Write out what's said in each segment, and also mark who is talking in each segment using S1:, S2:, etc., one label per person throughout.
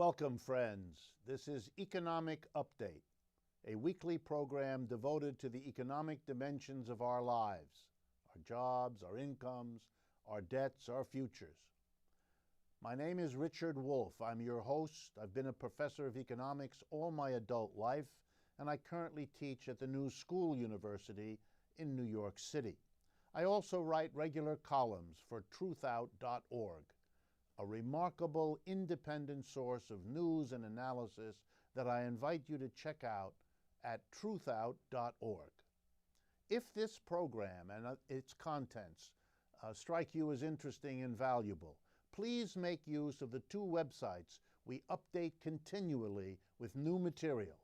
S1: Welcome, friends. This is Economic Update, a weekly program devoted to the economic dimensions of our lives, our jobs, our incomes, our debts, our futures. My name is Richard Wolff. I'm your host. I've been a professor of economics all my adult life, and I currently teach at the New School University in New York City. I also write regular columns for truthout.org, a remarkable independent source of news and analysis that I invite you to check out at truthout.org. If this program and its contents strike you as interesting and valuable, please make use of the two websites we update continually with new material.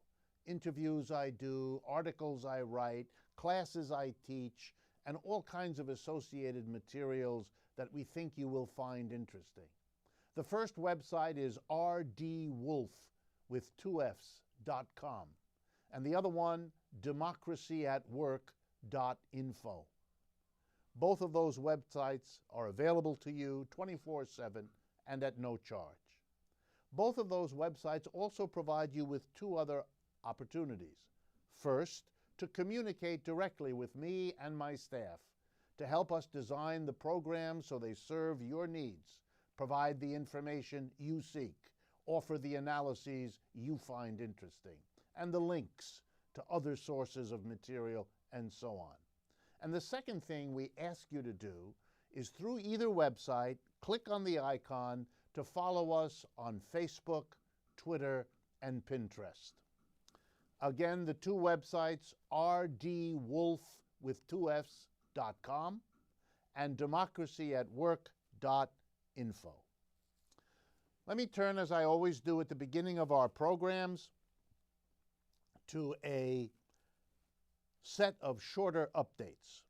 S1: Interviews I do, articles I write, classes I teach, and all kinds of associated materials that we think you will find interesting. The first website is rdwolff.com, and the other one, democracyatwork.info. Both of those websites are available to you 24/7 and at no charge. Both of those websites also provide you with two other opportunities. First, to communicate directly with me and my staff to help us design the programs so they serve your needs, provide the information you seek, offer the analyses you find interesting, and the links to other sources of material, and so on. And the second thing we ask you to do is through either website, click on the icon to follow us on Facebook, Twitter, and Pinterest. Again, the two websites, rdwolff.com and democracyatwork.info. Let me turn, as I always do at the beginning of our programs, to a set of shorter updates.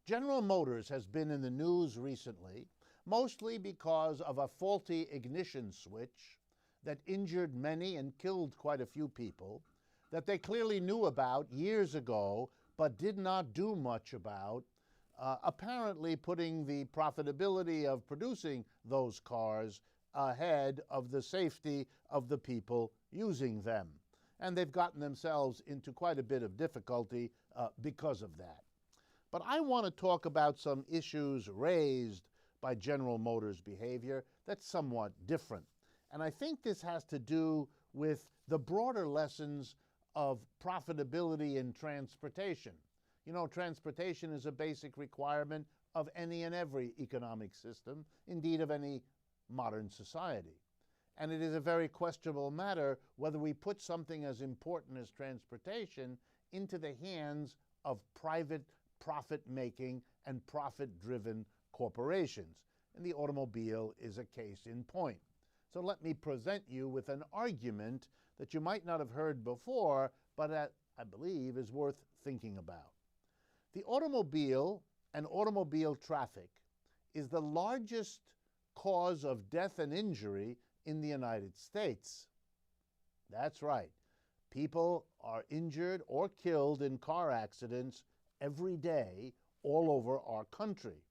S1: General Motors has been in the news recently, mostly because of a faulty ignition switch that injured many and killed quite a few people, that they clearly knew about years ago but did not do much about, apparently putting the profitability of producing those cars ahead of the safety of the people using them. And they've gotten themselves into quite a bit of difficulty because of that. But I want to talk about some issues raised by General Motors' behavior that's somewhat different. And I think this has to do with the broader lessons of profitability in transportation. You know, transportation is a basic requirement of any and every economic system, indeed of any modern society. And it is a very questionable matter whether we put something as important as transportation into the hands of private profit-making and profit-driven corporations. And the automobile is a case in point. So let me present you with an argument that you might not have heard before, but that I believe is worth thinking about. The automobile and automobile traffic is the largest cause of death and injury in the United States. That's right. People are injured or killed in car accidents every day all over our country.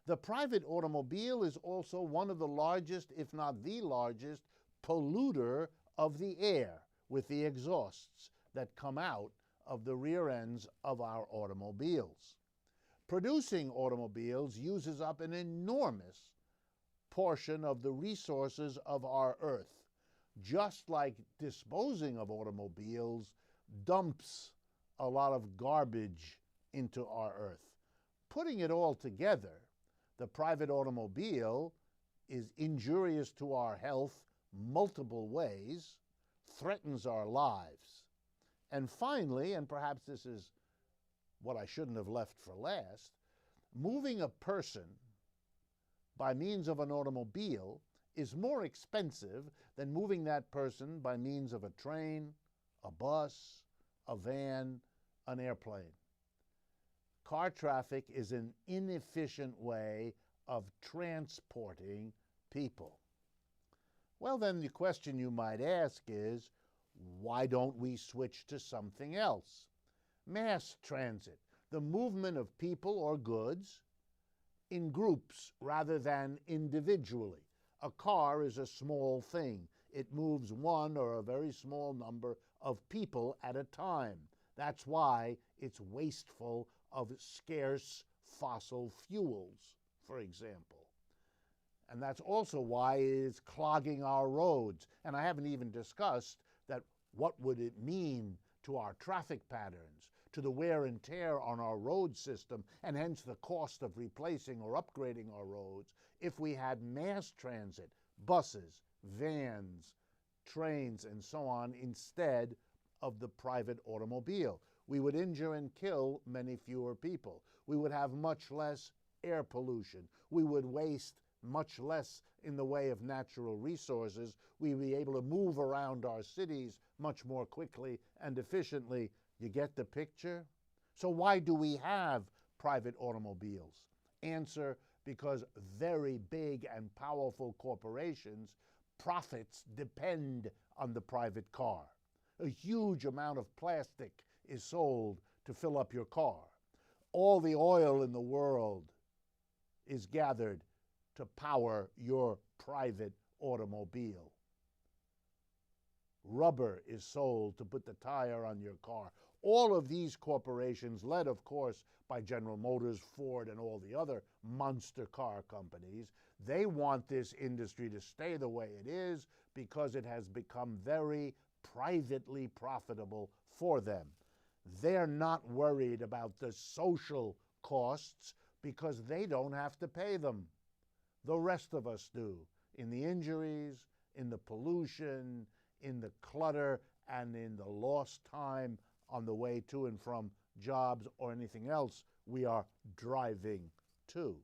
S1: The private automobile is also one of the largest, if not the largest, polluter of the air with the exhausts that come out of the rear ends of our automobiles. Producing automobiles uses up an enormous portion of the resources of our earth, just like disposing of automobiles dumps a lot of garbage into our earth. Putting it all together, the private automobile is injurious to our health multiple ways, threatens our lives. And finally, and perhaps this is what I shouldn't have left for last, moving a person by means of an automobile is more expensive than moving that person by means of a train, a bus, a van, an airplane. Car traffic is an inefficient way of transporting people. Well, then the question you might ask is, why don't we switch to something else? Mass transit, the movement of people or goods in groups rather than individually. A car is a small thing. It moves one or a very small number of people at a time. That's why it's wasteful of scarce fossil fuels, for example. And that's also why it is clogging our roads. And I haven't even discussed that what would it mean to our traffic patterns, to the wear and tear on our road system, and hence the cost of replacing or upgrading our roads if we had mass transit, buses, vans, trains, and so on, instead of the private automobile. We would injure and kill many fewer people. We would have much less air pollution. We would waste much less in the way of natural resources. We would be able to move around our cities much more quickly and efficiently. You get the picture? So why do we have private automobiles? Answer: because very big and powerful corporations' profits depend on the private car. A huge amount of plastic is sold to fill up your car. All the oil in the world is gathered to power your private automobile. Rubber is sold to put the tire on your car. All of these corporations, led of course by General Motors, Ford, and all the other monster car companies, they want this industry to stay the way it is because it has become very privately profitable for them. They're not worried about the social costs because they don't have to pay them. The rest of us do, in the injuries, in the pollution, in the clutter, and in the lost time on the way to and from jobs or anything else we are driving to.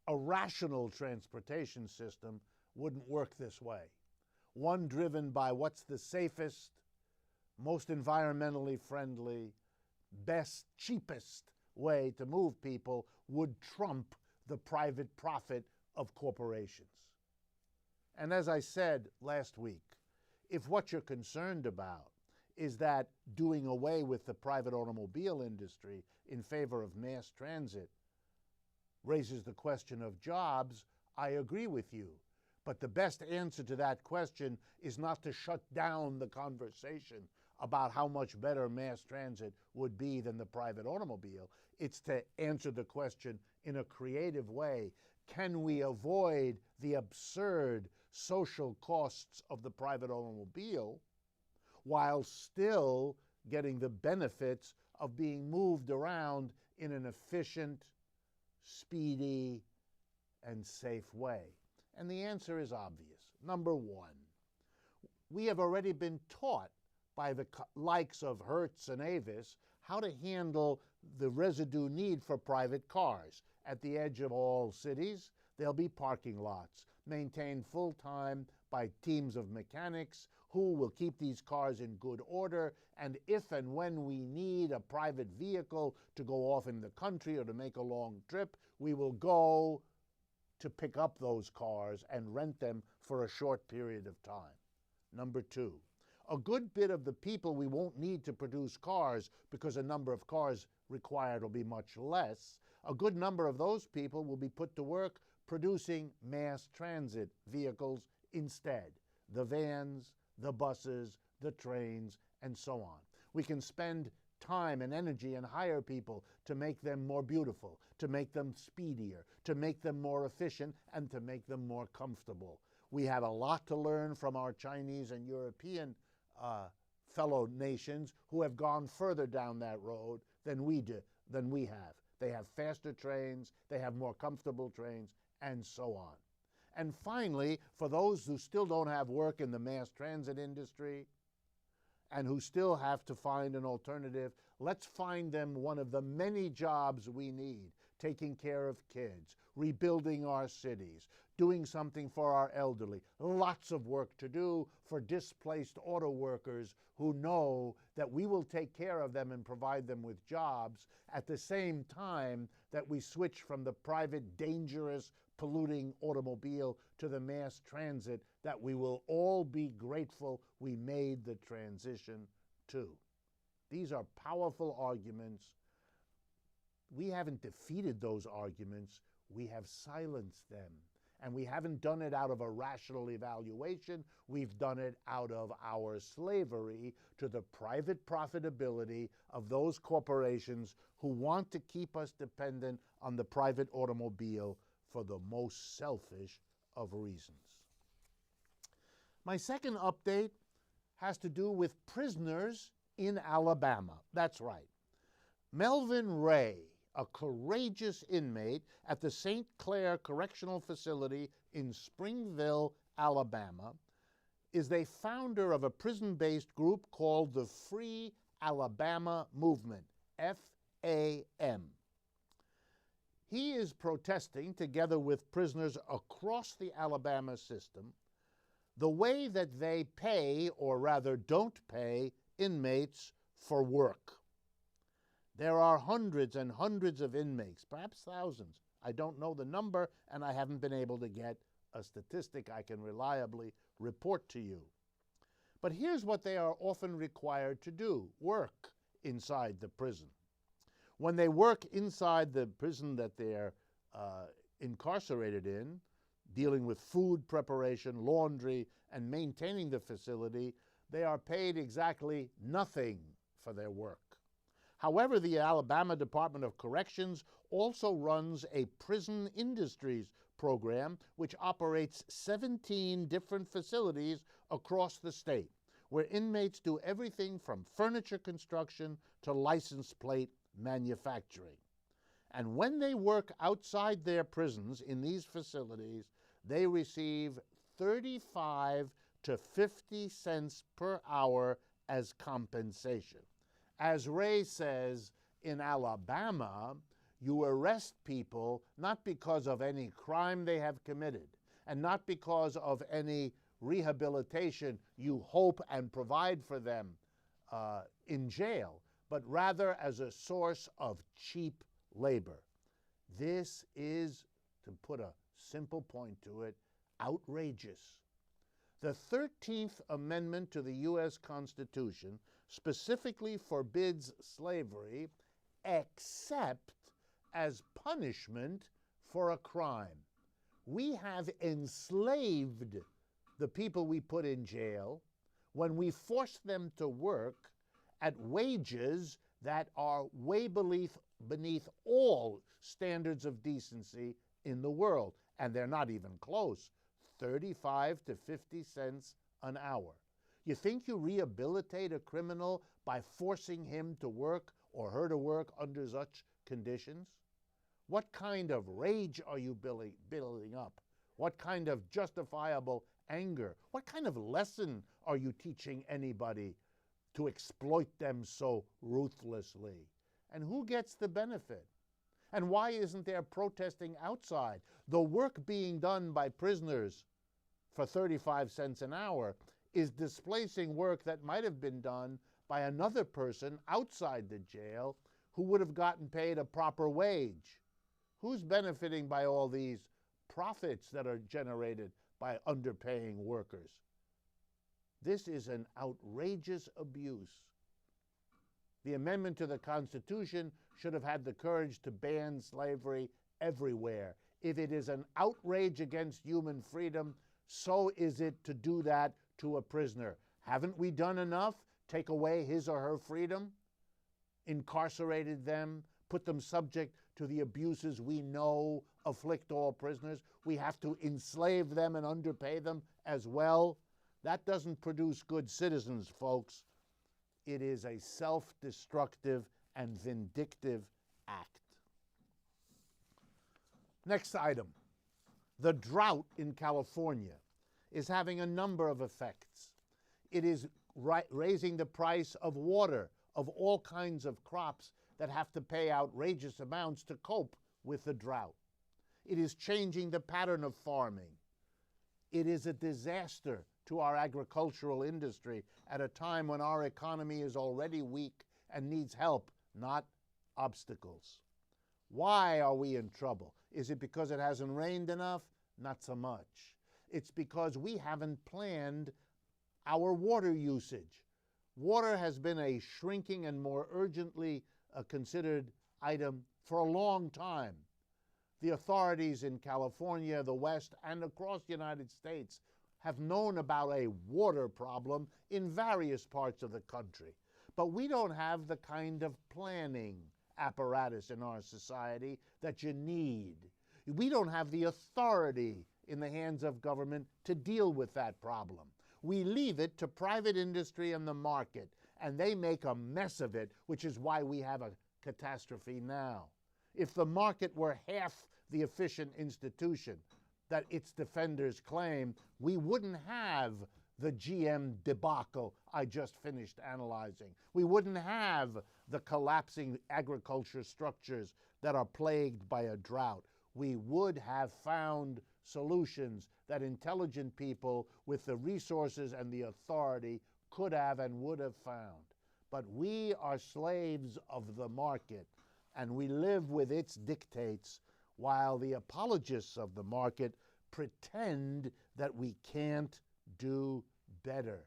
S1: A rational transportation system wouldn't work this way. One driven by what's the safest, most environmentally friendly, best, cheapest way to move people would trump the private profit of corporations. And as I said last week, if what you're concerned about is that doing away with the private automobile industry in favor of mass transit raises the question of jobs, I agree with you. But the best answer to that question is not to shut down the conversation about how much better mass transit would be than the private automobile. It's to answer the question in a creative way. Can we avoid the absurd social costs of the private automobile while still getting the benefits of being moved around in an efficient, speedy, and safe way? And the answer is obvious. Number one, we have already been taught by the likes of Hertz and Avis how to handle the residue need for private cars. At the edge of all cities, there'll be parking lots maintained full-time by teams of mechanics who will keep these cars in good order, and if and when we need a private vehicle to go off in the country or to make a long trip, we will go to pick up those cars and rent them for a short period of time. Number two, a good bit of the people we won't need to produce cars because a number of cars required will be much less. A good number of those people will be put to work producing mass transit vehicles instead. The vans, the buses, the trains, and so on. We can spend time and energy and hire people to make them more beautiful, to make them speedier, to make them more efficient, and to make them more comfortable. We have a lot to learn from our Chinese and European fellow nations who have gone further down that road than we have. They have faster trains, they have more comfortable trains, and so on. And finally, for those who still don't have work in the mass transit industry and who still have to find an alternative, let's find them one of the many jobs we need: taking care of kids, rebuilding our cities, doing something for our elderly. Lots of work to do for displaced auto workers who know that we will take care of them and provide them with jobs at the same time that we switch from the private, dangerous, polluting automobile to the mass transit that we will all be grateful we made the transition to. These are powerful arguments. We haven't defeated those arguments. We have silenced them. And we haven't done it out of a rational evaluation. We've done it out of our slavery to the private profitability of those corporations who want to keep us dependent on the private automobile for the most selfish of reasons. My second update has to do with prisoners in Alabama. That's right. Melvin Ray, a courageous inmate at the St. Clair Correctional Facility in Springville, Alabama, is the founder of a prison-based group called the Free Alabama Movement, FAM. He is protesting, together with prisoners across the Alabama system, the way that they pay, or rather don't pay, inmates for work. There are hundreds and hundreds of inmates, perhaps thousands. I don't know the number, and I haven't been able to get a statistic I can reliably report to you. But here's what they are often required to do: work inside the prison. When they work inside the prison that they're incarcerated in, dealing with food preparation, laundry, and maintaining the facility, they are paid exactly nothing for their work. However, the Alabama Department of Corrections also runs a prison industries program which operates 17 different facilities across the state, where inmates do everything from furniture construction to license plate manufacturing. And when they work outside their prisons in these facilities, they receive 35 to 50 cents per hour as compensation. As Ray says, in Alabama, you arrest people not because of any crime they have committed, and not because of any rehabilitation you hope and provide for them in jail, but rather as a source of cheap labor. This is, to put a simple point to it, outrageous. The 13th Amendment to the U.S. Constitution specifically forbids slavery except as punishment for a crime. We have enslaved the people we put in jail when we force them to work at wages that are way beneath all standards of decency in the world. And they're not even close. 35 to 50 cents an hour. You think you rehabilitate a criminal by forcing him to work or her to work under such conditions? What kind of rage are you building up? What kind of justifiable anger? What kind of lesson are you teaching anybody to exploit them so ruthlessly? And who gets the benefit? And why isn't there protesting outside? The work being done by prisoners for 35 cents an hour is displacing work that might have been done by another person outside the jail who would have gotten paid a proper wage. Who's benefiting by all these profits that are generated by underpaying workers? This is an outrageous abuse. The amendment to the Constitution should have had the courage to ban slavery everywhere. If it is an outrage against human freedom, so is it to do that to a prisoner. Haven't we done enough? Take away his or her freedom? Incarcerated them? Put them subject to the abuses we know afflict all prisoners? We have to enslave them and underpay them as well? That doesn't produce good citizens, folks. It is a self-destructive and vindictive act. Next item. The drought in California is having a number of effects. It is raising the price of water, of all kinds of crops that have to pay outrageous amounts to cope with the drought. It is changing the pattern of farming. It is a disaster to our agricultural industry at a time when our economy is already weak and needs help, not obstacles. Why are we in trouble? Is it because it hasn't rained enough? Not so much. It's because we haven't planned our water usage. Water has been a shrinking and more urgently considered item for a long time. The authorities in California, the West, and across the United States have known about a water problem in various parts of the country. But we don't have the kind of planning apparatus in our society that you need. We don't have the authority in the hands of government to deal with that problem. We leave it to private industry and the market, and they make a mess of it, which is why we have a catastrophe now. If the market were half the efficient institution that its defenders claim, we wouldn't have the GM debacle I just finished analyzing. We wouldn't have the collapsing agriculture structures that are plagued by a drought. We would have found solutions that intelligent people with the resources and the authority could have and would have found. But we are slaves of the market, and we live with its dictates, while the apologists of the market pretend that we can't do better.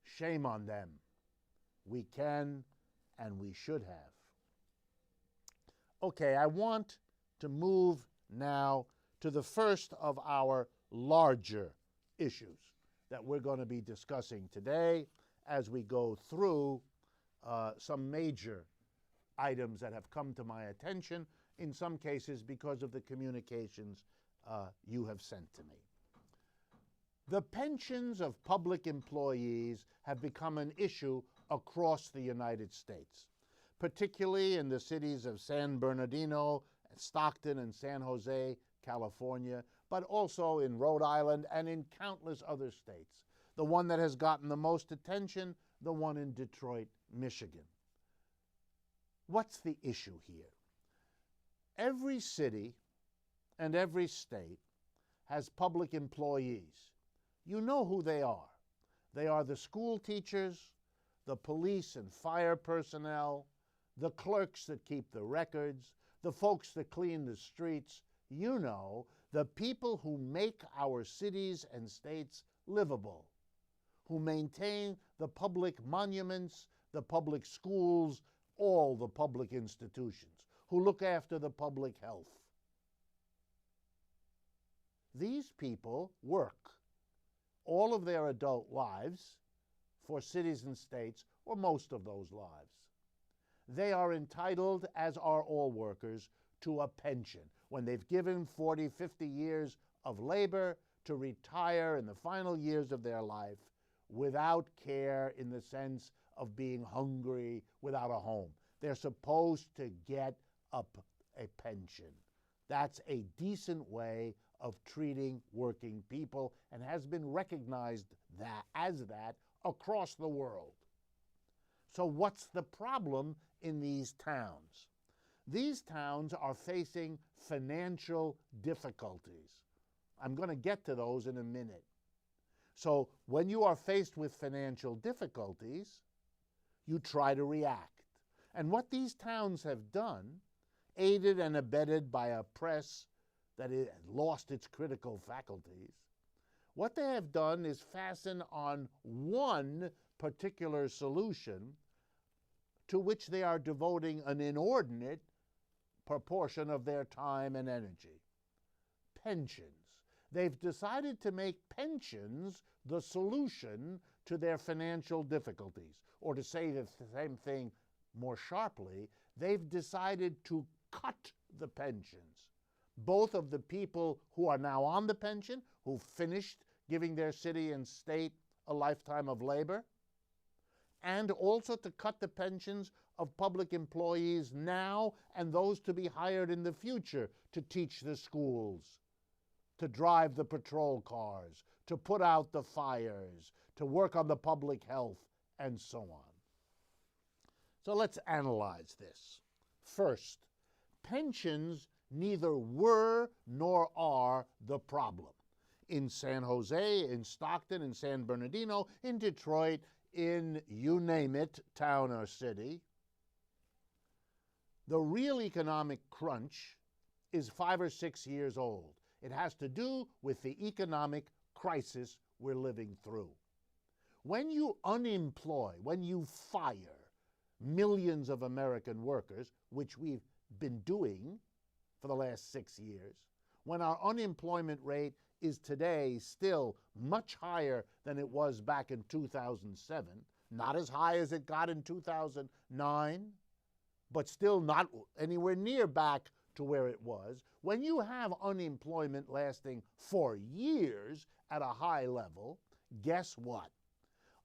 S1: Shame on them. We can and we should have. Okay, I want to move now to the first of our larger issues that we're going to be discussing today as we go through some major items that have come to my attention, in some cases because of the communications you have sent to me. The pensions of public employees have become an issue across the United States, particularly in the cities of San Bernardino, Stockton, and San Jose, California, but also in Rhode Island and in countless other states. The one that has gotten the most attention, the one in Detroit, Michigan. What's the issue here? Every city and every state has public employees. You know who they are. They are the school teachers, the police and fire personnel, the clerks that keep the records, the folks that clean the streets. You know, the people who make our cities and states livable, who maintain the public monuments, the public schools, all the public institutions, who look after the public health. These people work all of their adult lives for cities and states, or most of those lives. They are entitled, as are all workers, to a pension when they've given 40, 50 years of labor to retire in the final years of their life without care, in the sense of being hungry, without a home. They're supposed to get a pension. That's a decent way of treating working people, and has been recognized as that across the world. So what's the problem in these towns? These towns are facing financial difficulties. I'm going to get to those in a minute. So when you are faced with financial difficulties, you try to react. And what these towns have done, aided and abetted by a press that had lost its critical faculties, what they have done is fasten on one particular solution to which they are devoting an inordinate proportion of their time and energy. Pensions. They've decided to make pensions the solution to their financial difficulties. Or to say the same thing more sharply, they've decided to cut the pensions, both of the people who are now on the pension, who finished giving their city and state a lifetime of labor, and also to cut the pensions of public employees now and those to be hired in the future to teach the schools, to drive the patrol cars, to put out the fires, to work on the public health, and so on. So let's analyze this. First, pensions neither were nor are the problem. In San Jose, in Stockton, in San Bernardino, in Detroit, in you name it, town or city, the real economic crunch is 5 or 6 years old. It has to do with the economic crisis we're living through. When you unemploy, when you fire millions of American workers, which we've been doing for the last 6 years, when our unemployment rate is today still much higher than it was back in 2007, not as high as it got in 2009, but still not anywhere near back to where it was. When you have unemployment lasting for years at a high level, guess what?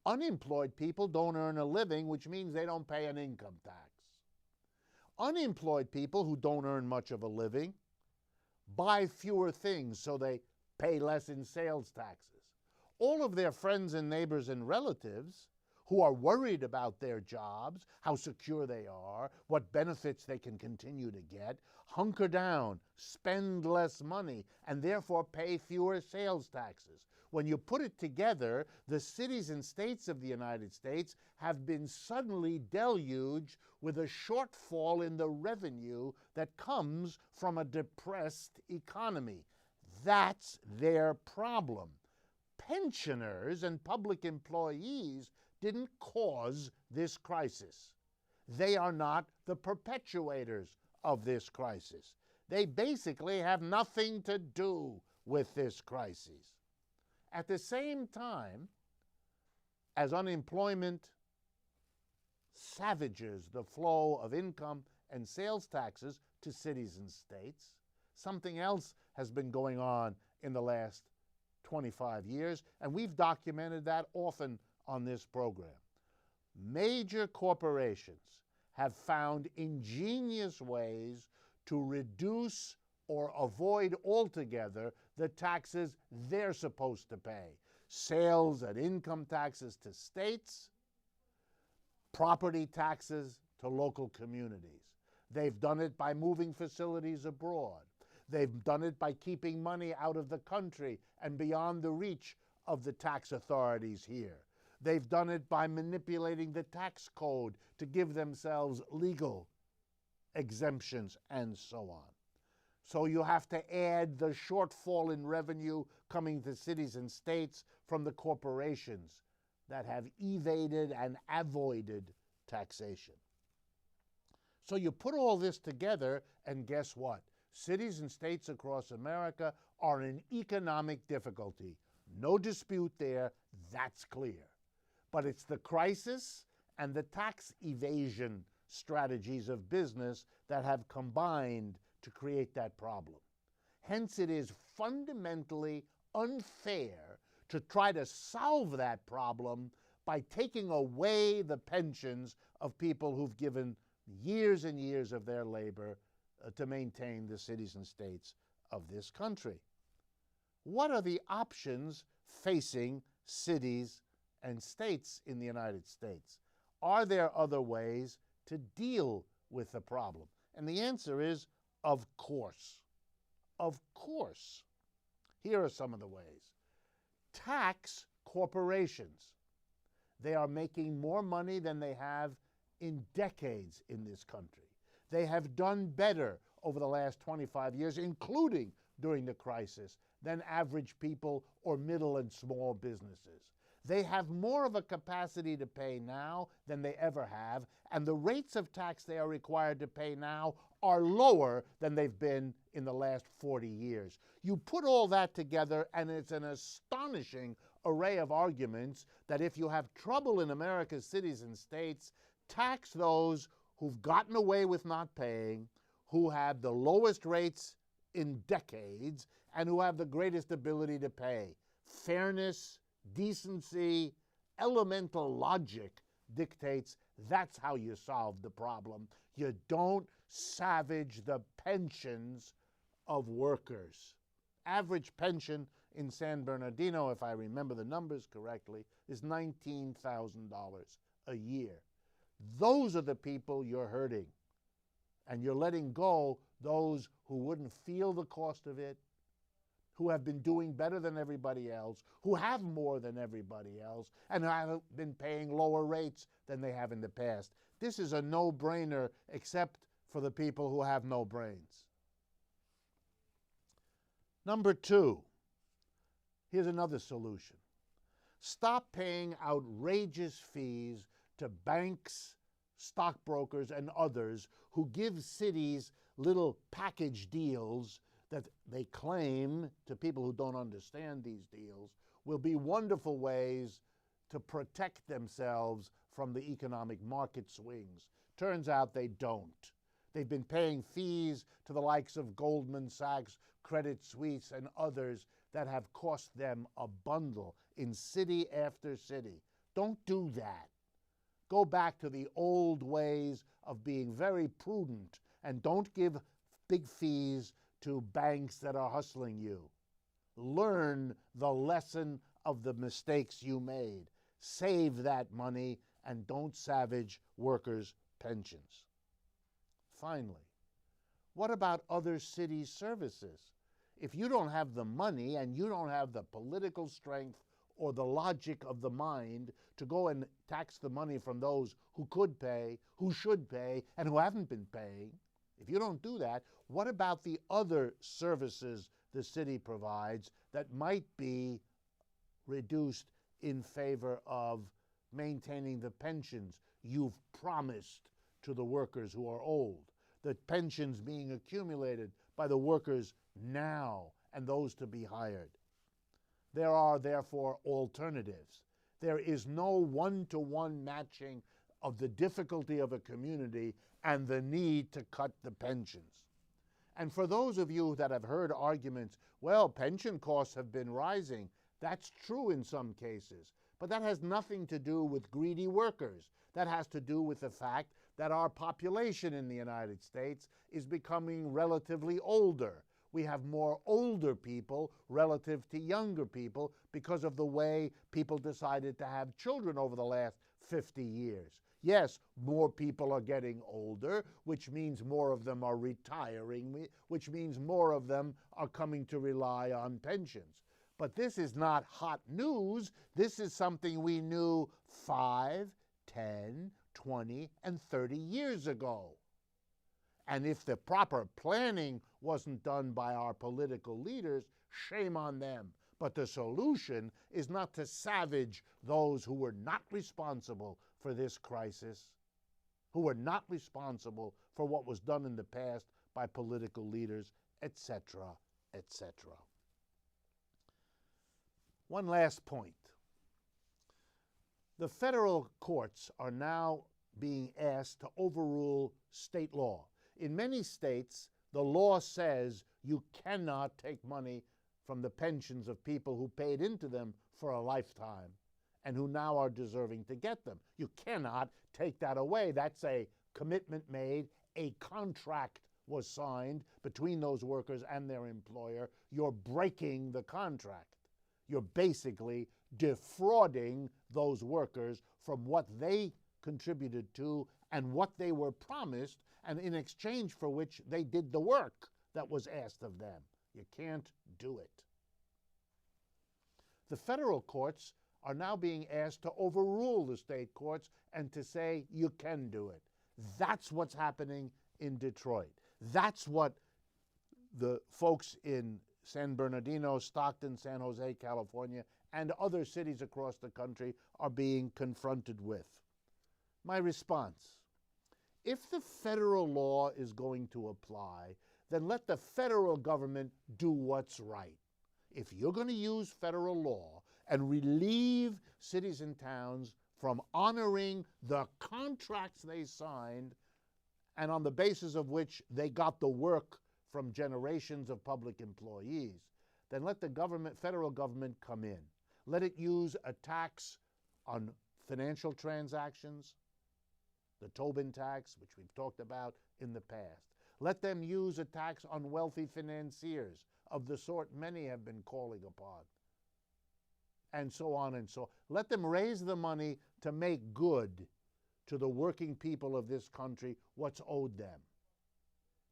S1: Unemployed people don't earn a living, which means they don't pay an income tax. Unemployed people who don't earn much of a living buy fewer things, so they pay less in sales taxes. All of their friends and neighbors and relatives who are worried about their jobs, how secure they are, what benefits they can continue to get, hunker down, spend less money, and therefore pay fewer sales taxes. When you put it together, the cities and states of the United States have been suddenly deluged with a shortfall in the revenue that comes from a depressed economy. That's their problem. Pensioners and public employees didn't cause this crisis. They are not the perpetuators of this crisis. They basically have nothing to do with this crisis. At the same time, as unemployment savages the flow of income and sales taxes to cities and states, something else has been going on in the last 25 years, and we've documented that often on this program. Major corporations have found ingenious ways to reduce or avoid altogether the taxes they're supposed to pay. Sales and income taxes to states, property taxes to local communities. They've done it by moving facilities abroad. They've done it by keeping money out of the country and beyond the reach of the tax authorities here. They've done it by manipulating the tax code to give themselves legal exemptions and so on. So you have to add the shortfall in revenue coming to cities and states from the corporations that have evaded and avoided taxation. So you put all this together, and guess what? Cities and states across America are in economic difficulty. No dispute there, that's clear. But it's the crisis and the tax evasion strategies of business that have combined to create that problem. Hence, it is fundamentally unfair to try to solve that problem by taking away the pensions of people who've given years and years of their labor to maintain the cities and states of this country. What are the options facing cities and states in the United States? Are there other ways to deal with the problem? And the answer is, of course. Of course. Here are some of the ways. Tax corporations. They are making more money than they have in decades in this country. They have done better over the last 25 years, including during the crisis, than average people or middle and small businesses. They have more of a capacity to pay now than they ever have, and the rates of tax they are required to pay now are lower than they've been in the last 40 years. You put all that together, and it's an astonishing array of arguments that if you have trouble in America's cities and states, tax those who've gotten away with not paying, who have the lowest rates in decades, and who have the greatest ability to pay. Fairness, decency, elemental logic dictates that's how you solve the problem. You don't savage the pensions of workers. Average pension in San Bernardino, if I remember the numbers correctly, is $19,000 a year. Those are the people you're hurting. And you're letting go those who wouldn't feel the cost of it, who have been doing better than everybody else, who have more than everybody else, and have been paying lower rates than they have in the past. This is a no-brainer except for the people who have no brains. Number two, here's another solution. Stop paying outrageous fees to banks, stockbrokers and others who give cities little package deals that they claim to people who don't understand these deals will be wonderful ways to protect themselves from the economic market swings. Turns out they don't. They've been paying fees to the likes of Goldman Sachs, Credit Suisse, and others that have cost them a bundle in city after city. Don't do that. Go back to the old ways of being very prudent and don't give big fees to banks that are hustling you. Learn the lesson of the mistakes you made. Save that money and don't savage workers' pensions. Finally, what about other city services? If you don't have the money and you don't have the political strength or the logic of the mind to go and tax the money from those who could pay, who should pay, and who haven't been paying, if you don't do that, what about the other services the city provides that might be reduced in favor of maintaining the pensions you've promised to the workers who are old, the pensions being accumulated by the workers now and those to be hired? There are, therefore, alternatives. There is no one-to-one matching of the difficulty of a community and the need to cut the pensions. And for those of you that have heard arguments, well, pension costs have been rising, that's true in some cases, but that has nothing to do with greedy workers. That has to do with the fact that our population in the United States is becoming relatively older. We have more older people relative to younger people because of the way people decided to have children over the last 50 years. Yes, more people are getting older, which means more of them are retiring, which means more of them are coming to rely on pensions. But this is not hot news. This is something we knew 5, 10, 20, and 30 years ago. And if the proper planning wasn't done by our political leaders, shame on them. But the solution is not to savage those who were not responsible for this crisis, who were not responsible for what was done in the past by political leaders, etc., etc. One last point. The federal courts are now being asked to overrule state law. In many states, the law says you cannot take money from the pensions of people who paid into them for a lifetime and who now are deserving to get them. You cannot take that away. That's a commitment made, a contract was signed between those workers and their employer. You're breaking the contract. You're basically defrauding those workers from what they contributed to and what they were promised, and in exchange for which they did the work that was asked of them. You can't do it. The federal courts are now being asked to overrule the state courts and to say you can do it. That's what's happening in Detroit. That's what the folks in San Bernardino, Stockton, San Jose, California, and other cities across the country are being confronted with. My response: if the federal law is going to apply, then let the federal government do what's right. If you're going to use federal law and relieve cities and towns from honoring the contracts they signed and on the basis of which they got the work from generations of public employees, then let the federal government come in. Let it use a tax on financial transactions, the Tobin tax, which we've talked about in the past. Let them use a tax on wealthy financiers of the sort many have been calling upon, and so on and so on. Let them raise the money to make good to the working people of this country what's owed them.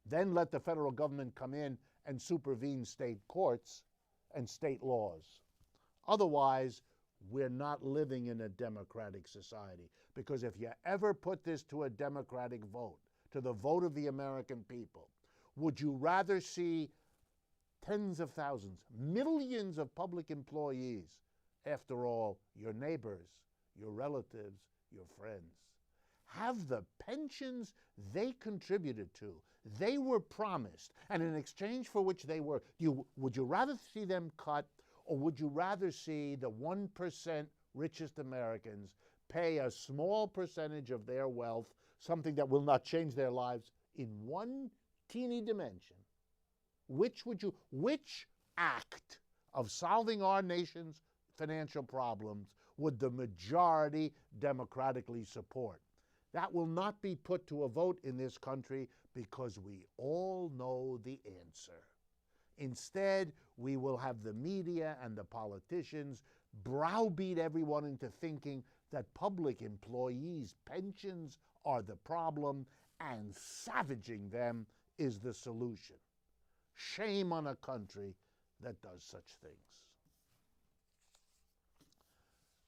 S1: Then let the federal government come in and supervene state courts and state laws. Otherwise, we're not living in a democratic society, because if you ever put this to a democratic vote, to the vote of the American people, would you rather see tens of thousands, millions of public employees, after all, your neighbors, your relatives, your friends, have the pensions they contributed to, they were promised, and in exchange for which they were, would you rather see them cut, or would you rather see the 1% richest Americans pay a small percentage of their wealth, something that will not change their lives, in one teeny dimension? Which act of solving our nation's financial problems would the majority democratically support? That will not be put to a vote in this country because we all know the answer. Instead, we will have the media and the politicians browbeat everyone into thinking that public employees' pensions are the problem and savaging them is the solution. Shame on a country that does such things.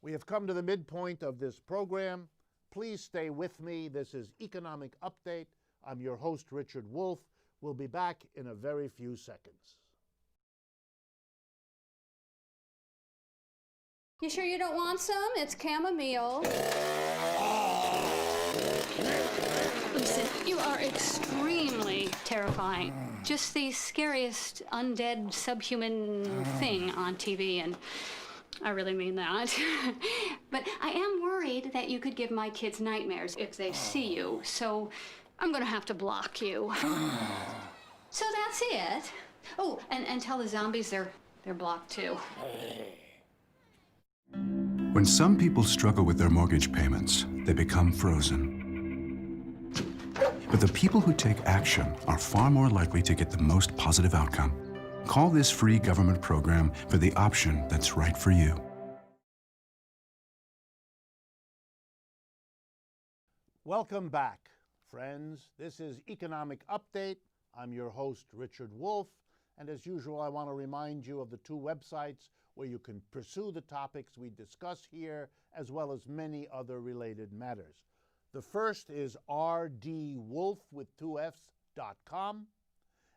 S1: We have come to the midpoint of this program. Please stay with me. This is Economic Update. I'm your host, Richard Wolff. We'll be back in a very few seconds.
S2: You sure you don't want some? It's chamomile. Listen, you are extremely terrifying. Just the scariest undead subhuman thing on TV, and I really mean that. But I am worried that you could give my kids nightmares if they see you, so I'm gonna have to block you. So that's it. Oh, and tell the zombies they're blocked too.
S3: When some people struggle with their mortgage payments, they become frozen. But the people who take action are far more likely to get the most positive outcome. Call this free government program for the option that's right for you.
S1: Welcome back, friends. This is Economic Update. I'm your host, Richard Wolff. And as usual, I want to remind you of the two websites where you can pursue the topics we discuss here, as well as many other related matters. The first is rdwolff.com,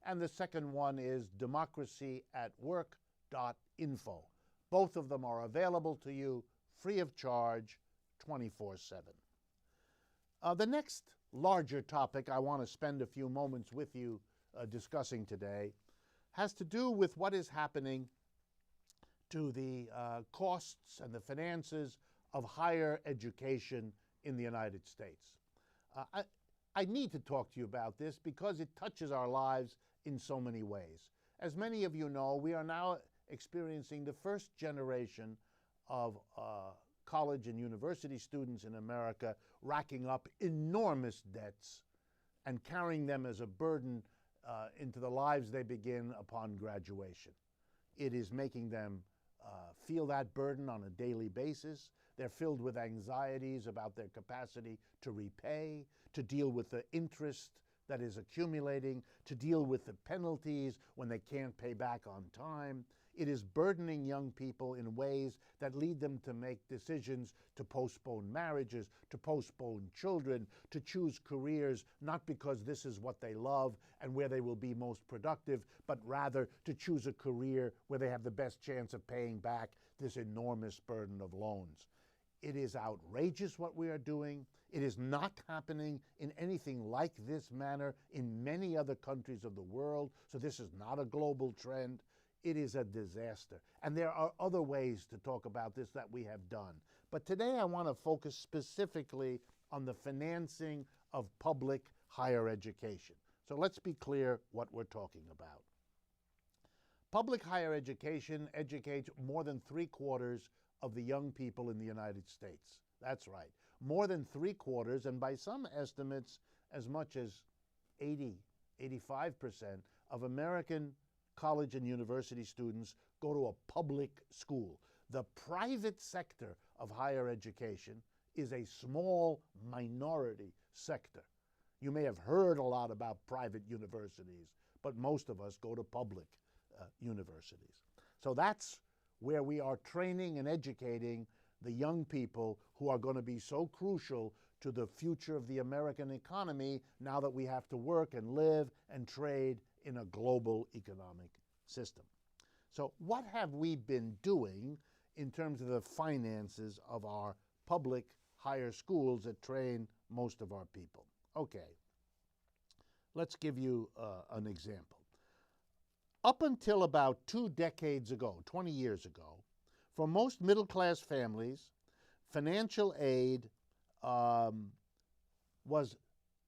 S1: and the second one is democracyatwork.info. Both of them are available to you free of charge 24/7. The next larger topic I want to spend a few moments with you discussing today has to do with what is happening to the costs and the finances of higher education in the United States. I need to talk to you about this because it touches our lives in so many ways. As many of you know, we are now experiencing the first generation of college and university students in America racking up enormous debts and carrying them as a burden into the lives they begin upon graduation. It is making them feel that burden on a daily basis. They're filled with anxieties about their capacity to repay, to deal with the interest that is accumulating, to deal with the penalties when they can't pay back on time. It is burdening young people in ways that lead them to make decisions to postpone marriages, to postpone children, to choose careers not because this is what they love and where they will be most productive, but rather to choose a career where they have the best chance of paying back this enormous burden of loans. It is outrageous what we are doing. It is not happening in anything like this manner in many other countries of the world, so this is not a global trend. It is a disaster. And there are other ways to talk about this that we have done. But today I want to focus specifically on the financing of public higher education. So let's be clear what we're talking about. Public higher education educates more than 3/4 of the young people in the United States. That's right. More than 3/4, and by some estimates, as much as 85% of American college and university students go to a public school. The private sector of higher education is a small minority sector. You may have heard a lot about private universities, but most of us go to public universities. So that's where we are training and educating the young people who are going to be so crucial to the future of the American economy now that we have to work and live and trade in a global economic system. So what have we been doing in terms of the finances of our public higher schools that train most of our people. Okay, let's give you an example. Up until about 2 decades ago, 20 years ago, for most middle-class families, financial aid was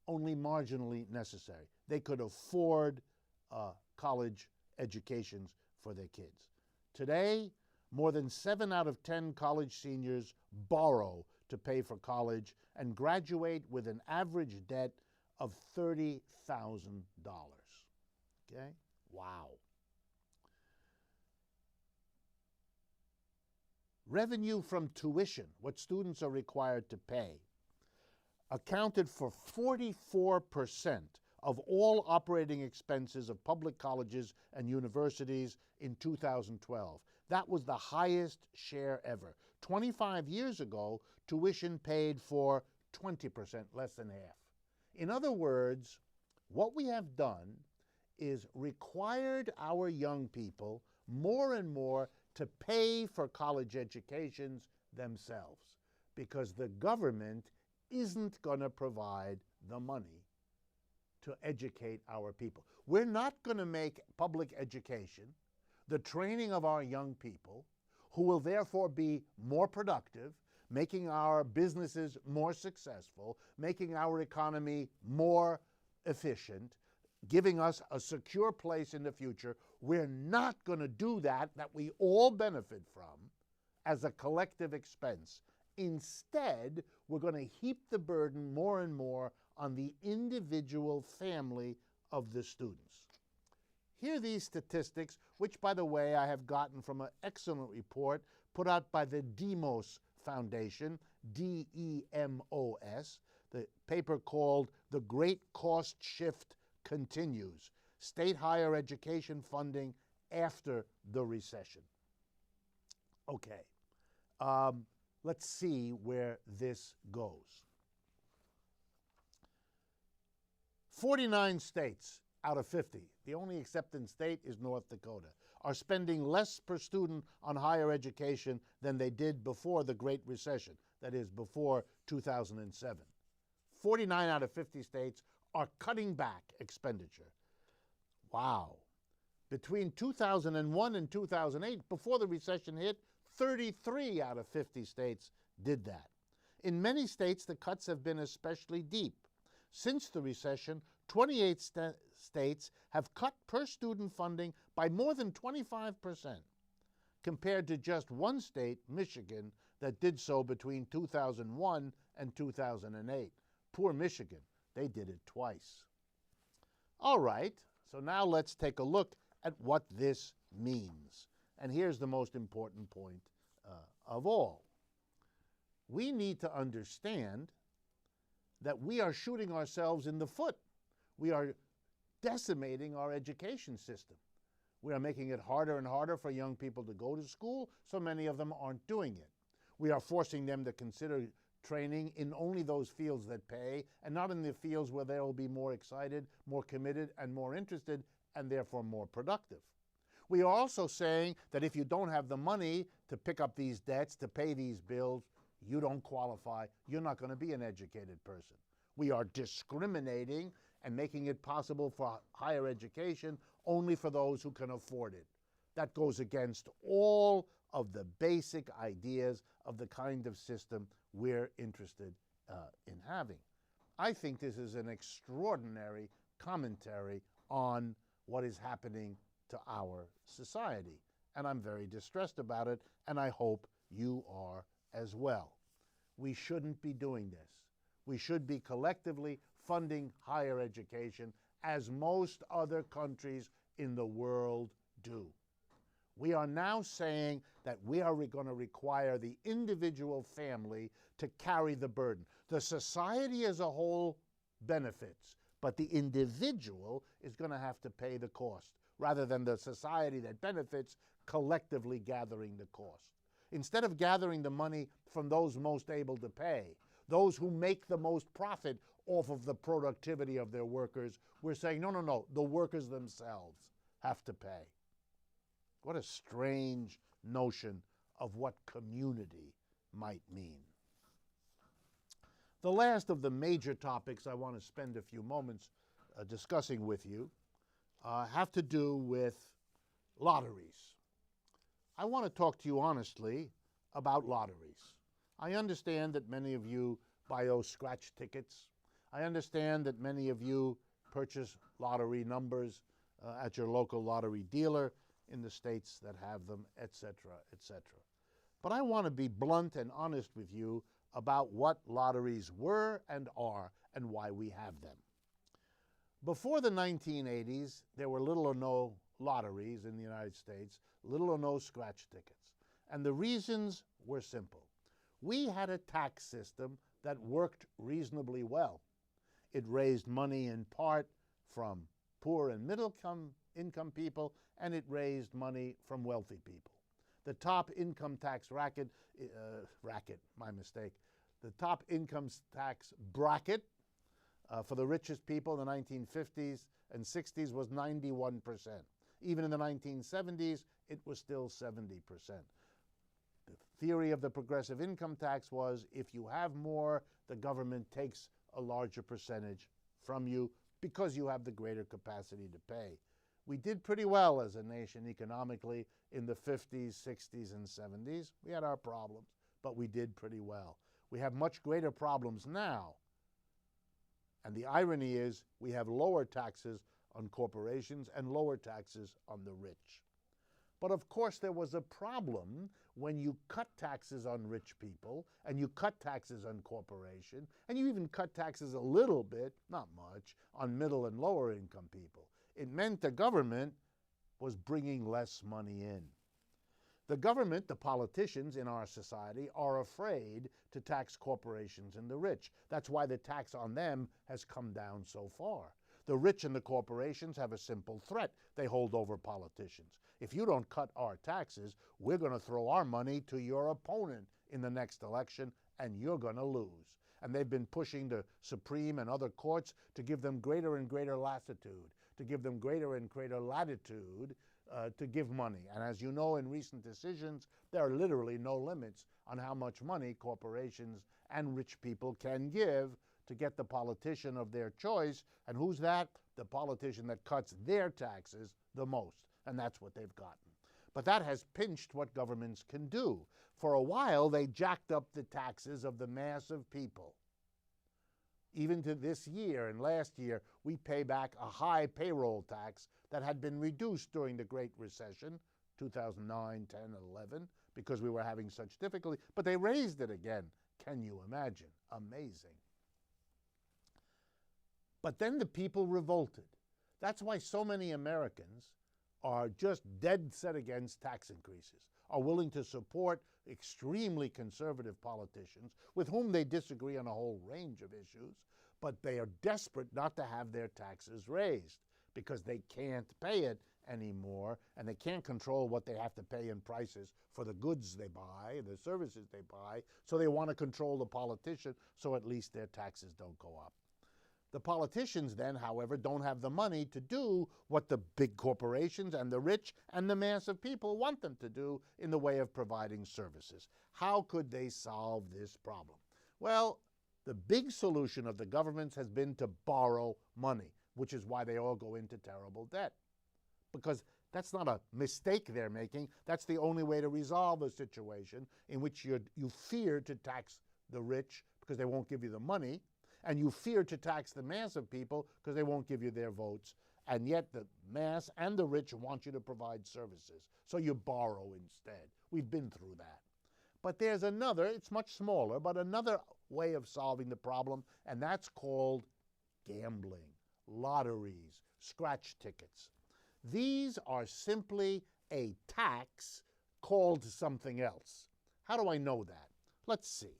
S1: only marginally necessary. They could afford college educations for their kids. Today, more than 7 out of 10 college seniors borrow to pay for college and graduate with an average debt of $30,000. Okay? Wow. Revenue from tuition, what students are required to pay, accounted for 44% of all operating expenses of public colleges and universities in 2012. That was the highest share ever. 25 years ago, tuition paid for 20%, less than half. In other words, what we have done is required our young people more and more to pay for college educations themselves, because the government isn't going to provide the money to educate our people. We're not going to make public education, the training of our young people, who will therefore be more productive, making our businesses more successful, making our economy more efficient, giving us a secure place in the future. We're not going to do that we all benefit from as a collective expense. Instead, we're going to heap the burden more and more on the individual family of the students. Here are these statistics, which, by the way, I have gotten from an excellent report put out by the Demos Foundation, D-E-M-O-S, the paper called The Great Cost Shift Continues, State Higher Education Funding After the Recession. Okay, let's see where this goes. 49 states out of 50, the only accepting state is North Dakota, are spending less per student on higher education than they did before the Great Recession, that is, before 2007. 49 out of 50 states are cutting back expenditure. Wow. Between 2001 and 2008, before the recession hit, 33 out of 50 states did that. In many states, the cuts have been especially deep. Since the recession, 28 states have cut per student funding by more than 25%, compared to just one state, Michigan, that did so between 2001 and 2008. Poor Michigan, they did it twice. All right, so now let's take a look at what this means. And here's the most important point of all. We need to understand that we are shooting ourselves in the foot. We are decimating our education system. We are making it harder and harder for young people to go to school, so many of them aren't doing it. We are forcing them to consider training in only those fields that pay, and not in the fields where they will be more excited, more committed, and more interested, and therefore more productive. We are also saying that if you don't have the money to pick up these debts, to pay these bills, you don't qualify. You're not going to be an educated person. We are discriminating and making it possible for higher education only for those who can afford it. That goes against all of the basic ideas of the kind of system we're interested in having. I think this is an extraordinary commentary on what is happening to our society, and I'm very distressed about it, and I hope you are as well. We shouldn't be doing this. We should be collectively funding higher education, as most other countries in the world do. We are now saying that we are going to require the individual family to carry the burden. The society as a whole benefits, but the individual is going to have to pay the cost, rather than the society that benefits collectively gathering the cost. Instead of gathering the money from those most able to pay, those who make the most profit off of the productivity of their workers, we're saying, no, the workers themselves have to pay. What a strange notion of what community might mean. The last of the major topics I want to spend a few moments discussing with you have to do with lotteries. I want to talk to you honestly about lotteries. I understand that many of you buy those scratch tickets. I understand that many of you purchase lottery numbers at your local lottery dealer in the states that have them, etc., etc. But I want to be blunt and honest with you about what lotteries were and are and why we have them. Before the 1980s, there were little or no lotteries in the United States, little or no scratch tickets. And the reasons were simple. We had a tax system that worked reasonably well. It raised money in part from poor and middle income people, and it raised money from wealthy people. The top income tax the top income tax bracket for the richest people in the 1950s and 60s was 91%. Even in the 1970s, it was still 70%. The theory of the progressive income tax was if you have more, the government takes a larger percentage from you because you have the greater capacity to pay. We did pretty well as a nation economically in the 50s, 60s, and 70s. We had our problems, but we did pretty well. We have much greater problems now. And the irony is we have lower taxes on corporations and lower taxes on the rich. But of course there was a problem when you cut taxes on rich people and you cut taxes on corporations and you even cut taxes a little bit, not much, on middle and lower income people. It meant the government was bringing less money in. The government, the politicians in our society, are afraid to tax corporations and the rich. That's why the tax on them has come down so far. The rich and the corporations have a simple threat. They hold over politicians. If you don't cut our taxes, we're going to throw our money to your opponent in the next election, and you're going to lose. And they've been pushing the Supreme and other courts to give them greater and greater latitude, to give them greater and greater latitude to give money. And as you know, in recent decisions, there are literally no limits on how much money corporations and rich people can give to get the politician of their choice. And who's that? The politician that cuts their taxes the most. And that's what they've gotten. But that has pinched what governments can do. For a while, they jacked up the taxes of the mass of people. Even to this year and last year, we pay back a high payroll tax that had been reduced during the Great Recession, 2009, 10, 11, because we were having such difficulty. But they raised it again. Can you imagine? Amazing. But then the people revolted. That's why so many Americans are just dead set against tax increases, are willing to support extremely conservative politicians with whom they disagree on a whole range of issues, but they are desperate not to have their taxes raised because they can't pay it anymore and they can't control what they have to pay in prices for the goods they buy, the services they buy, so they want to control the politician so at least their taxes don't go up. The politicians then, however, don't have the money to do what the big corporations and the rich and the mass of people want them to do in the way of providing services. How could they solve this problem? Well, the big solution of the governments has been to borrow money, which is why they all go into terrible debt. Because that's not a mistake they're making. That's the only way to resolve a situation in which you fear to tax the rich because they won't give you the money, and you fear to tax the mass of people because they won't give you their votes, and yet the mass and the rich want you to provide services, so you borrow instead. We've been through that. But there's another, it's much smaller, but another way of solving the problem, and that's called gambling, lotteries, scratch tickets. These are simply a tax called something else. How do I know that? Let's see.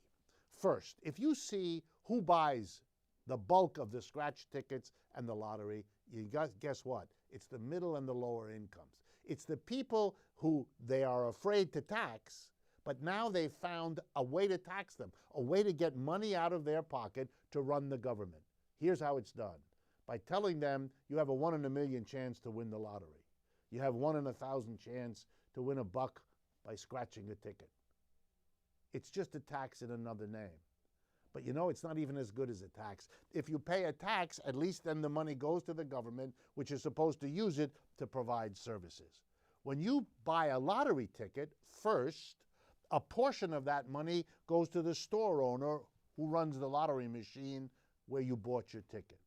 S1: First, if you see who buys the bulk of the scratch tickets and the lottery, you guess what? It's the middle and the lower incomes. It's the people who they are afraid to tax, but now they've found a way to tax them, a way to get money out of their pocket to run the government. Here's how it's done. By telling them you have a 1 in a million chance to win the lottery. You have 1 in 1,000 chance to win $1 by scratching a ticket. It's just a tax in another name. But you know, it's not even as good as a tax. If you pay a tax, at least then the money goes to the government, which is supposed to use it to provide services. When you buy a lottery ticket, first, a portion of that money goes to the store owner who runs the lottery machine where you bought your ticket.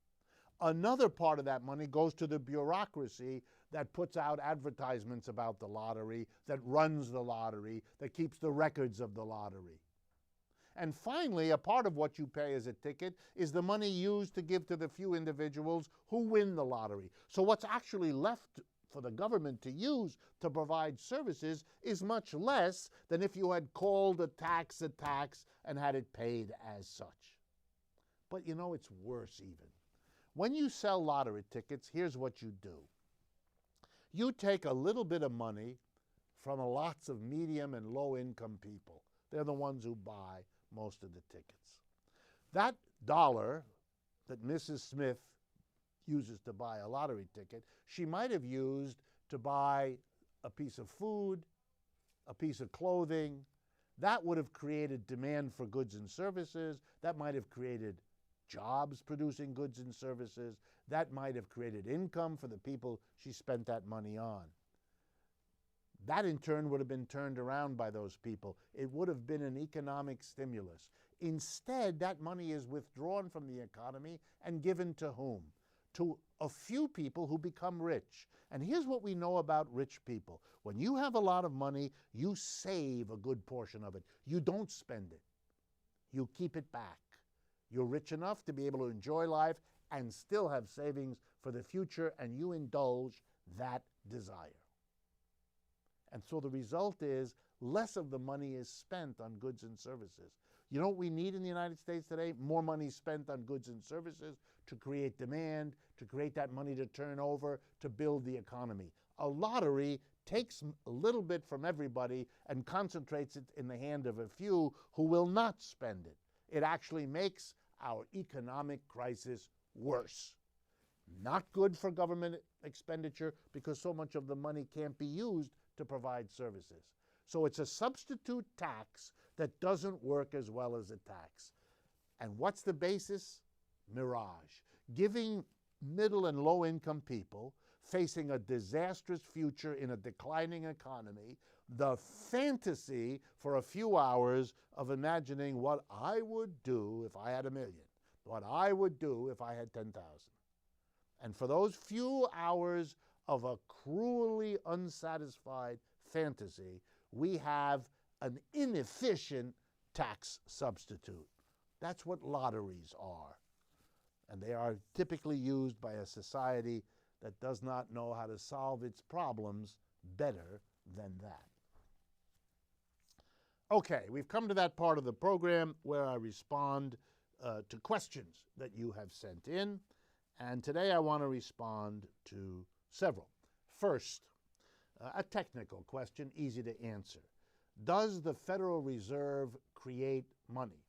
S1: Another part of that money goes to the bureaucracy that puts out advertisements about the lottery, that runs the lottery, that keeps the records of the lottery. And finally, a part of what you pay as a ticket is the money used to give to the few individuals who win the lottery. So what's actually left for the government to use to provide services is much less than if you had called a tax and had it paid as such. But you know, it's worse even. When you sell lottery tickets, here's what you do. You take a little bit of money from lots of medium and low-income people. They're the ones who buy most of the tickets. That dollar that Mrs. Smith uses to buy a lottery ticket, she might have used to buy a piece of food, a piece of clothing. That would have created demand for goods and services. That might have created jobs producing goods and services. That might have created income for the people she spent that money on. That in turn would have been turned around by those people. It would have been an economic stimulus. Instead, that money is withdrawn from the economy and given to whom? To a few people who become rich. And here's what we know about rich people. When you have a lot of money, you save a good portion of it. You don't spend it. You keep it back. You're rich enough to be able to enjoy life and still have savings for the future, and you indulge that desire. And so the result is less of the money is spent on goods and services. You know what we need in the United States today? More money spent on goods and services to create demand, to create that money to turn over, to build the economy. A lottery takes a little bit from everybody and concentrates it in the hand of a few who will not spend it. It actually makes our economic crisis worse. Not good for government expenditure because so much of the money can't be used to provide services. So it's a substitute tax that doesn't work as well as a tax. And what's the basis? Mirage. Giving middle and low income people facing a disastrous future in a declining economy the fantasy for a few hours of imagining what I would do if I had $1 million, what I would do if I had 10,000. And for those few hours of a cruelly unsatisfied fantasy, we have an inefficient tax substitute. That's what lotteries are. And they are typically used by a society that does not know how to solve its problems better than that. Okay, we've come to that part of the program where I respond to questions that you have sent in. And today I want to respond to several. First, a technical question, easy to answer. Does the Federal Reserve create money?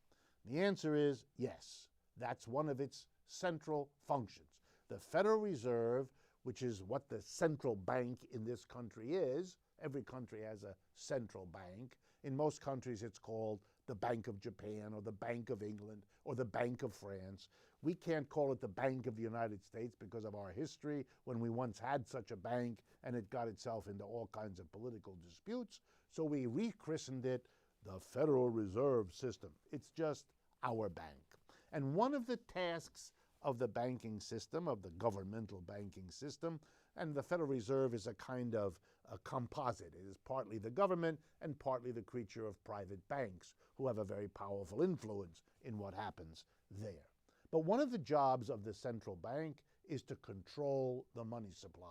S1: The answer is yes. That's one of its central functions. The Federal Reserve, which is what the central bank in this country is, every country has a central bank. In most countries it's called the Bank of Japan or the Bank of England or the Bank of France. We can't call it the Bank of the United States because of our history when we once had such a bank and it got itself into all kinds of political disputes. So we rechristened it the Federal Reserve System. It's just our bank. And one of the tasks of the banking system, of the governmental banking system, and the Federal Reserve is a kind of a composite. It is partly the government and partly the creature of private banks who have a very powerful influence in what happens there. But one of the jobs of the central bank is to control the money supply.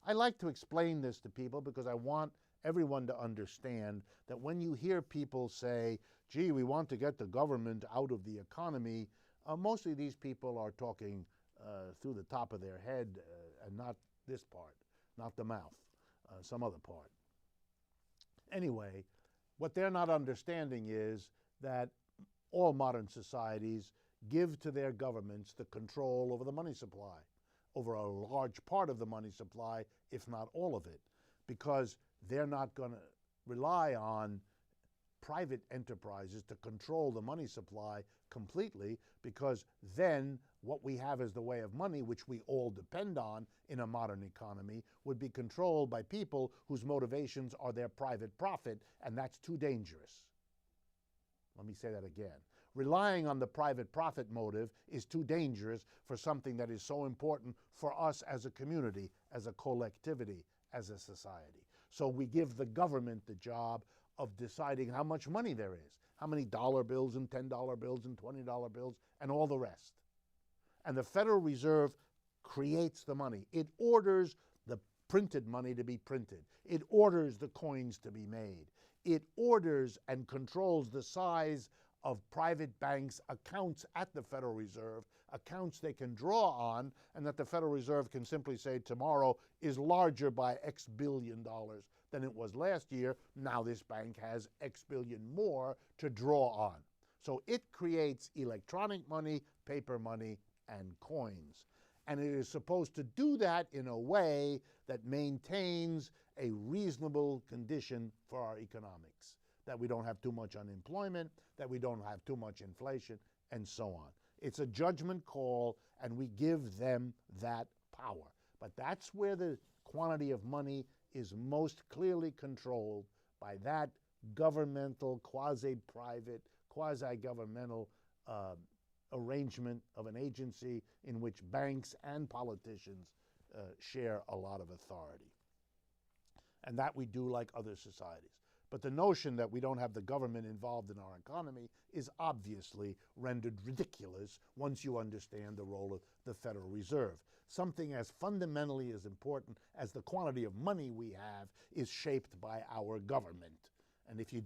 S1: I like to explain this to people because I want everyone to understand that when you hear people say, gee, we want to get the government out of the economy, mostly these people are talking through the top of their head and not this part, not the mouth, some other part. Anyway, what they're not understanding is that all modern societies give to their governments the control over the money supply, over a large part of the money supply, if not all of it, because they're not going to rely on private enterprises to control the money supply completely, because then what we have as the way of money, which we all depend on in a modern economy, would be controlled by people whose motivations are their private profit, and that's too dangerous. Let me say that again. Relying on the private profit motive is too dangerous for something that is so important for us as a community, as a collectivity, as a society. So we give the government the job of deciding how much money there is, how many dollar bills and $10 bills and $20 bills and all the rest. And the Federal Reserve creates the money. It orders the printed money to be printed. It orders the coins to be made. It orders and controls the size of private banks' accounts at the Federal Reserve, accounts they can draw on, and that the Federal Reserve can simply say tomorrow is larger by X billion dollars than it was last year. Now this bank has X billion more to draw on. So it creates electronic money, paper money, and coins. And it is supposed to do that in a way that maintains a reasonable condition for our economics, that we don't have too much unemployment, that we don't have too much inflation, and so on. It's a judgment call, and we give them that power. But that's where the quantity of money is most clearly controlled, by that governmental, quasi-private, quasi-governmental arrangement of an agency in which banks and politicians share a lot of authority. And that we do like other societies. But the notion that we don't have the government involved in our economy is obviously rendered ridiculous once you understand the role of the Federal Reserve. Something as fundamentally as important as the quantity of money we have is shaped by our government. And if you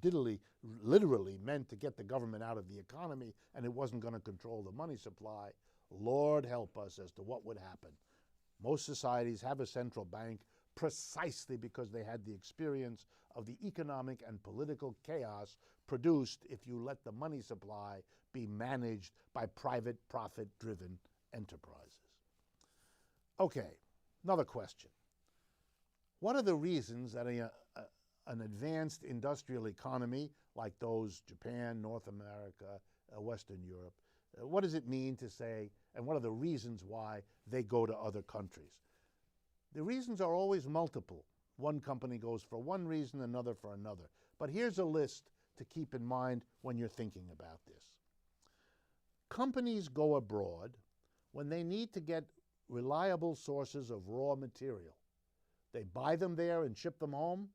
S1: literally meant to get the government out of the economy and it wasn't going to control the money supply, Lord help us as to what would happen. Most societies have a central bank precisely because they had the experience of the economic and political chaos produced if you let the money supply be managed by private profit-driven enterprises. Okay, another question. What are the reasons that an advanced industrial economy like those Japan, North America, Western Europe, what does it mean to say, and what are the reasons why they go to other countries? The reasons are always multiple. One company goes for one reason, another for another. But here's a list to keep in mind when you're thinking about this. Companies go abroad when they need to get reliable sources of raw material. They buy them there and ship them home,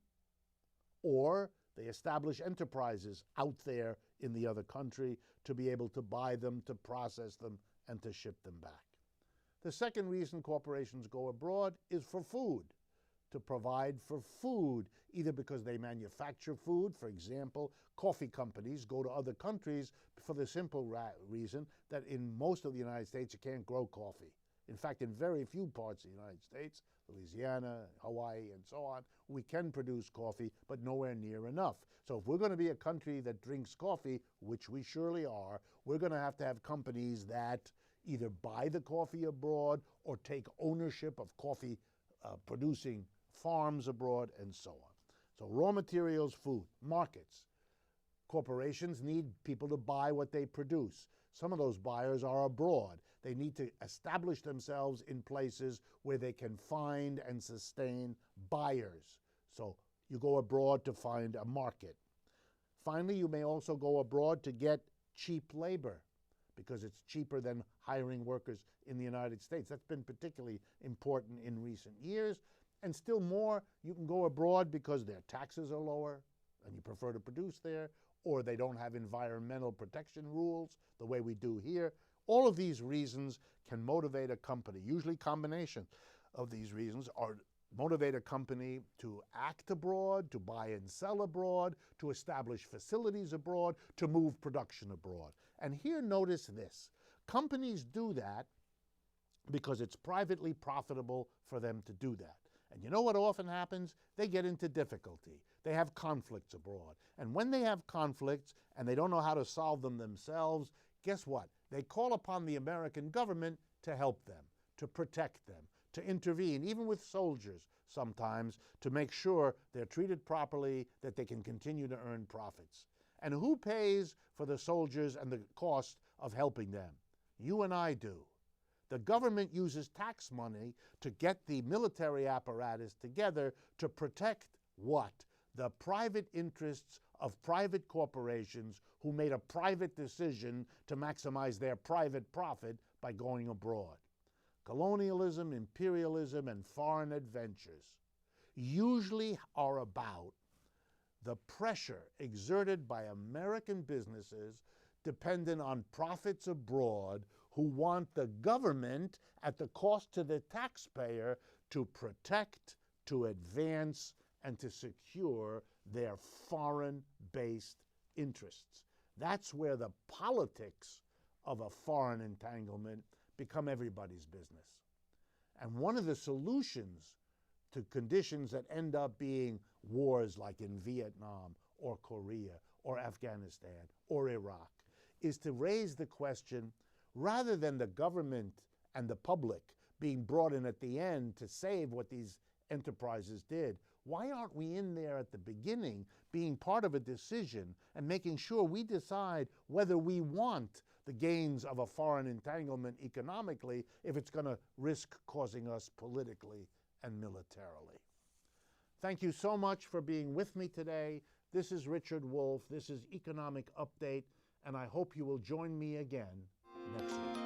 S1: or they establish enterprises out there in the other country to be able to buy them, to process them, and to ship them back. The second reason corporations go abroad is for food, to provide for food, either because they manufacture food. For example, coffee companies go to other countries for the simple reason that in most of the United States you can't grow coffee. In fact, in very few parts of the United States, Louisiana, Hawaii, and so on, we can produce coffee, but nowhere near enough. So if we're going to be a country that drinks coffee, which we surely are, we're going to have companies that either buy the coffee abroad or take ownership of coffee producing farms abroad, and so on. So raw materials, food, markets. Corporations need people to buy what they produce. Some of those buyers are abroad. They need to establish themselves in places where they can find and sustain buyers. So you go abroad to find a market. Finally, you may also go abroad to get cheap labor, because it's cheaper than hiring workers in the United States. That's been particularly important in recent years. And still more, you can go abroad because their taxes are lower and you prefer to produce there, or they don't have environmental protection rules the way we do here. All of these reasons can motivate a company. Usually combination of these reasons are motivate a company to act abroad, to buy and sell abroad, to establish facilities abroad, to move production abroad. And here, notice this. Companies do that because it's privately profitable for them to do that. And you know what often happens? They get into difficulty. They have conflicts abroad. And when they have conflicts and they don't know how to solve them themselves, guess what? They call upon the American government to help them, to protect them, to intervene, even with soldiers sometimes, to make sure they're treated properly, that they can continue to earn profits. And who pays for the soldiers and the cost of helping them? You and I do. The government uses tax money to get the military apparatus together to protect what? The private interests of private corporations who made a private decision to maximize their private profit by going abroad. Colonialism, imperialism, and foreign adventures usually are about the pressure exerted by American businesses dependent on profits abroad who want the government, at the cost to the taxpayer, to protect, to advance, and to secure their foreign-based interests. That's where the politics of a foreign entanglement become everybody's business. And one of the solutions to conditions that end up being wars like in Vietnam or Korea or Afghanistan or Iraq is to raise the question, rather than the government and the public being brought in at the end to save what these enterprises did, why aren't we in there at the beginning being part of a decision and making sure we decide whether we want the gains of a foreign entanglement economically if it's going to risk causing us politically and militarily? Thank you so much for being with me today. This is Richard Wolff. This is Economic Update, and I hope you will join me again next week.